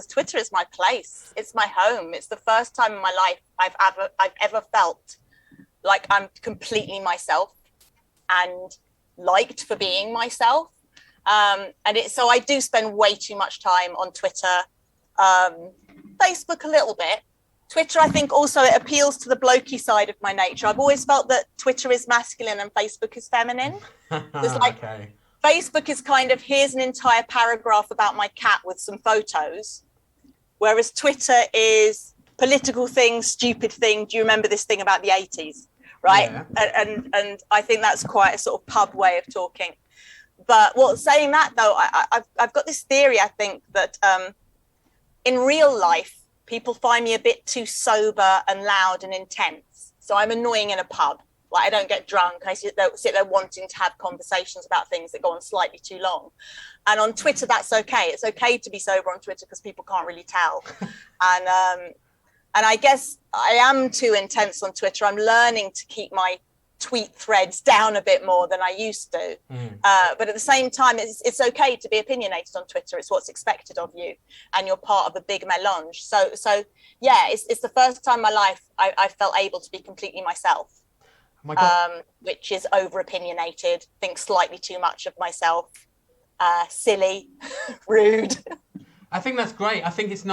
Twitter is my place. It's my home. It's the first time in my life I've ever felt like I'm completely myself and liked for being myself. So I do spend way too much time on Twitter, Facebook a little bit. Twitter, I think also it appeals to the blokey side of my nature. I've always felt that Twitter is masculine and Facebook is feminine. There's like, okay. Facebook is kind of, here's an entire paragraph about my cat with some photos. Whereas Twitter is political thing, stupid thing. Do you remember this thing about the 80s? Right. Yeah. And I think that's quite a sort of pub way of talking. But saying that though, I've got this theory, I think, that in real life, people find me a bit too sober and loud and intense. So I'm annoying in a pub. Like, I don't get drunk. I sit there wanting to have conversations about things that go on slightly too long. And on Twitter, that's okay. It's okay to be sober on Twitter because people can't really tell. And I guess I am too intense on Twitter. I'm learning to keep my tweet threads down a bit more than I used to. But at the same time, it's okay to be opinionated on Twitter. It's what's expected of you, and you're part of a big melange. So yeah, it's the first time in my life I felt able to be completely myself, which is over opinionated, think slightly too much of myself, silly, rude. I think that's great. I think it's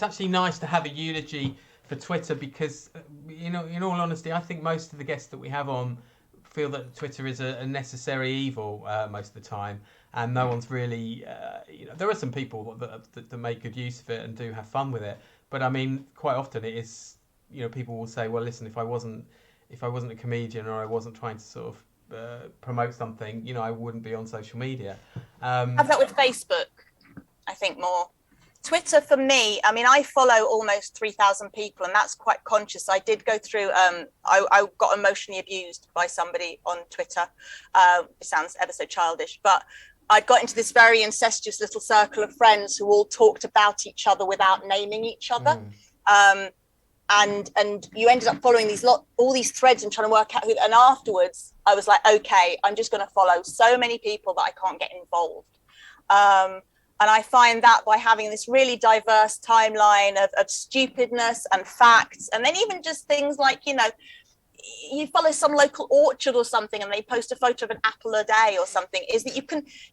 actually nice to have a eulogy for Twitter because, in all honesty, I think most of the guests that we have on feel that Twitter is a necessary evil most of the time, and no one's really, there are some people that make good use of it and do have fun with it, but I mean, quite often it is, people will say, well, listen, if I wasn't a comedian or I wasn't trying to sort of promote something, I wouldn't be on social media. Have that with Facebook, I think more. Twitter for me, I mean, I follow almost 3,000 people, and that's quite conscious. I did go through, I got emotionally abused by somebody on Twitter. It sounds ever so childish, but I got into this very incestuous little circle of friends who all talked about each other without naming each other. And you ended up following all these threads and trying to work out who, and afterwards I was like, okay, I'm just going to follow so many people that I can't get involved. And I find that by having this really diverse timeline of stupidness and facts, and then even just things like, you follow some local orchard or something and they post a photo of an apple a day or something, is that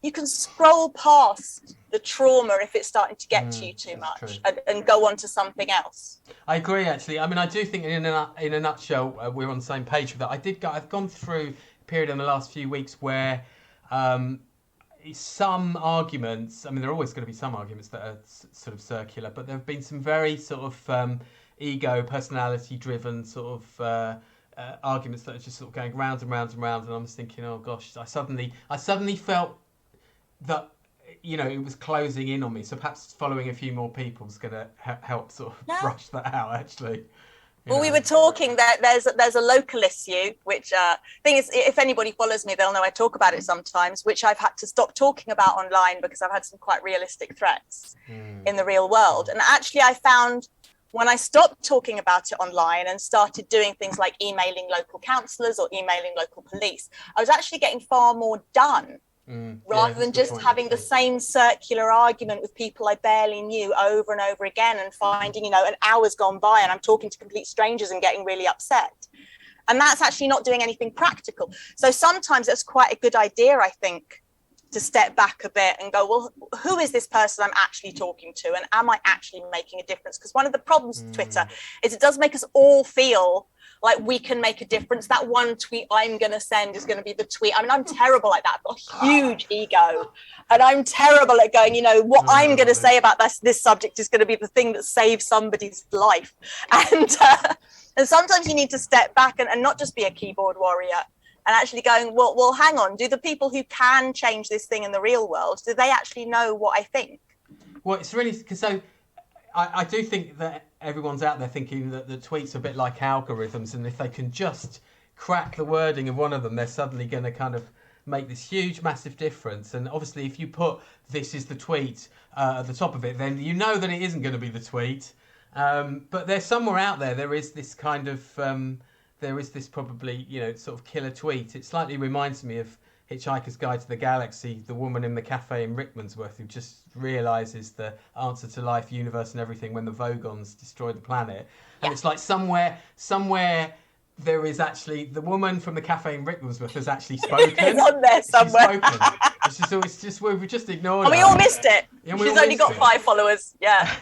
you can scroll past the trauma if it's starting to get to you too much and go on to something else. I agree, actually. I mean, I do think in a nutshell, we're on the same page with that. I've gone through a period in the last few weeks where some arguments, I mean, there are always going to be some arguments that are sort of circular, but there have been some very sort of ego, personality-driven sort of arguments that are just sort of going round and round and round, and I'm just thinking, oh gosh, I suddenly felt that, it was closing in on me, so perhaps following a few more people is going to help sort of brush that out, actually. Well, we were talking that there's a local issue, which thing is, if anybody follows me, they'll know I talk about it sometimes, which I've had to stop talking about online because I've had some quite realistic threats in the real world. And actually, I found when I stopped talking about it online and started doing things like emailing local councillors or emailing local police, I was actually getting far more done. Rather than just having the same circular argument with people I barely knew over and over again and finding, an hour's gone by and I'm talking to complete strangers and getting really upset. And that's actually not doing anything practical. So sometimes it's quite a good idea, I think, to step back a bit and go, well, who is this person I'm actually talking to? And am I actually making a difference? Because one of the problems with Twitter is it does make us all feel like we can make a difference. That one tweet I'm going to send is going to be the tweet. I mean, I'm terrible like that. I've got a huge ego. And I'm terrible at going, what I'm going to say about this subject is going to be the thing that saves somebody's life. And sometimes you need to step back and not just be a keyboard warrior and actually going, well, hang on. Do the people who can change this thing in the real world, do they actually know what I think? Well, it's really, because so I do think that everyone's out there thinking that the tweets are a bit like algorithms, and if they can just crack the wording of one of them, they're suddenly going to kind of make this huge, massive difference. And obviously, if you put "this is the tweet" at the top of it, then you know that it isn't going to be the tweet. But there's somewhere out there. There is this kind of, there is this probably, sort of killer tweet. It slightly reminds me of Hitchhiker's Guide to the Galaxy, the woman in the cafe in Rickmansworth who just realises the answer to life, universe, and everything when the Vogons destroy the planet. And it's like somewhere there is actually the woman from the cafe in Rickmansworth has actually spoken. It's on there somewhere. It's just we've just ignored And we her. all missed it. Yeah, we She's all only missed got it. 5 followers. Yeah.